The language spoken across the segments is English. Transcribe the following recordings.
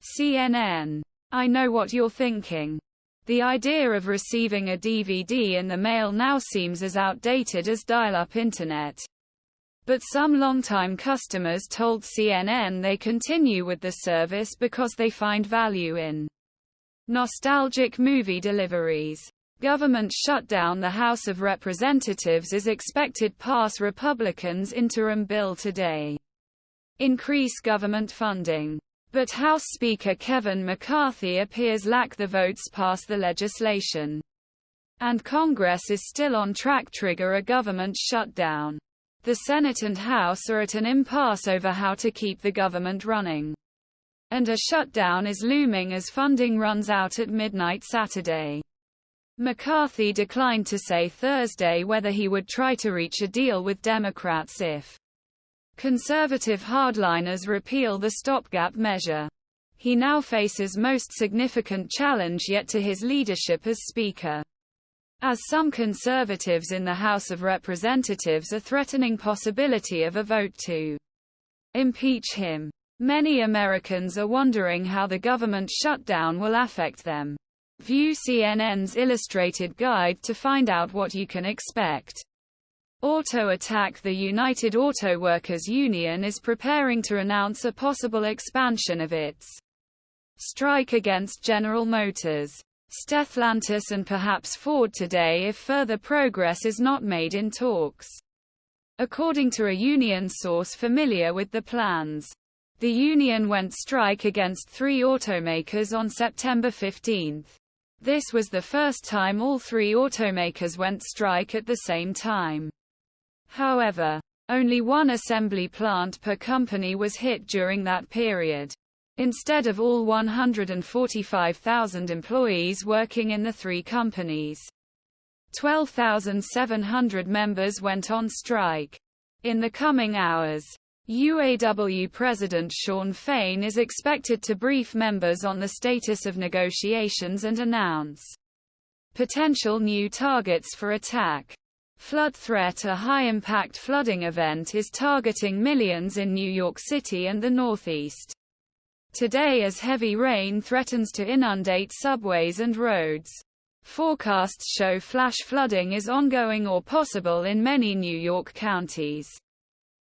CNN. I know what you're thinking. The idea of receiving a DVD in the mail now seems as outdated as dial-up internet. But some longtime customers told CNN they continue with the service because they find value in nostalgic movie deliveries. Government shutdown. The House of Representatives is expected pass Republicans' interim bill today. Increase government funding. But House Speaker Kevin McCarthy appears lack the votes pass the legislation. And Congress is still on track to trigger a government shutdown. The Senate and House are at an impasse over how to keep the government running. And a shutdown is looming as funding runs out at midnight Saturday. McCarthy declined to say Thursday whether he would try to reach a deal with Democrats if conservative hardliners repeal the stopgap measure. He now faces most significant challenge yet to his leadership as Speaker, as some conservatives in the House of Representatives are threatening possibility of a vote to impeach him. Many Americans are wondering how the government shutdown will affect them. View CNN's illustrated guide to find out what you can expect. Auto attack. The United Auto Workers Union is preparing to announce a possible expansion of its strike against General Motors, Stellantis and perhaps Ford today if further progress is not made in talks. According to a union source familiar with the plans, the union went strike against 3 automakers on September 15. This was the first time all 3 automakers went strike at the same time. However, only one assembly plant per company was hit during that period, instead of all 145,000 employees working in the 3 companies. 12,700 members went on strike. In the coming hours, UAW President Shawn Fain is expected to brief members on the status of negotiations and announce potential new targets for attack. Flood threat. A high-impact flooding event is targeting millions in New York City and the Northeast today as heavy rain threatens to inundate subways and roads. Forecasts show flash flooding is ongoing or possible in many New York counties,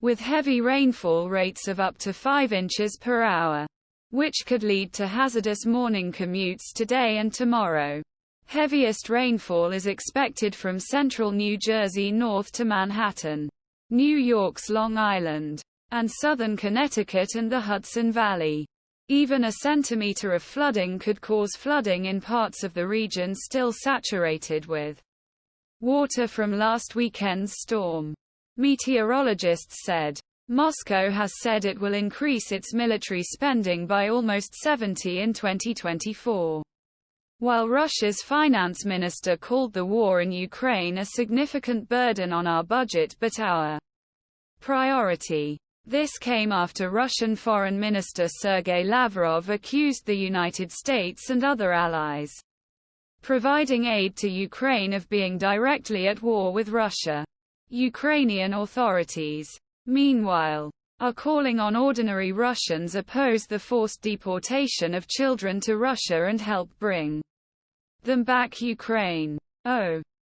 with heavy rainfall rates of up to 5 inches per hour, which could lead to hazardous morning commutes today and tomorrow. Heaviest rainfall is expected from central New Jersey north to Manhattan, New York's Long Island, and southern Connecticut and the Hudson Valley. Even a centimeter of flooding could cause flooding in parts of the region still saturated with water from last weekend's storm. Meteorologists said. Moscow has said it will increase its military spending by almost 70% in 2024. While Russia's finance minister called the war in Ukraine a significant burden on our budget but our priority. This came after Russian Foreign Minister Sergey Lavrov accused the United States and other allies providing aid to Ukraine of being directly at war with Russia. Ukrainian authorities, meanwhile, are calling on ordinary Russians oppose the forced deportation of children to Russia and help bring them back Ukraine. Oh,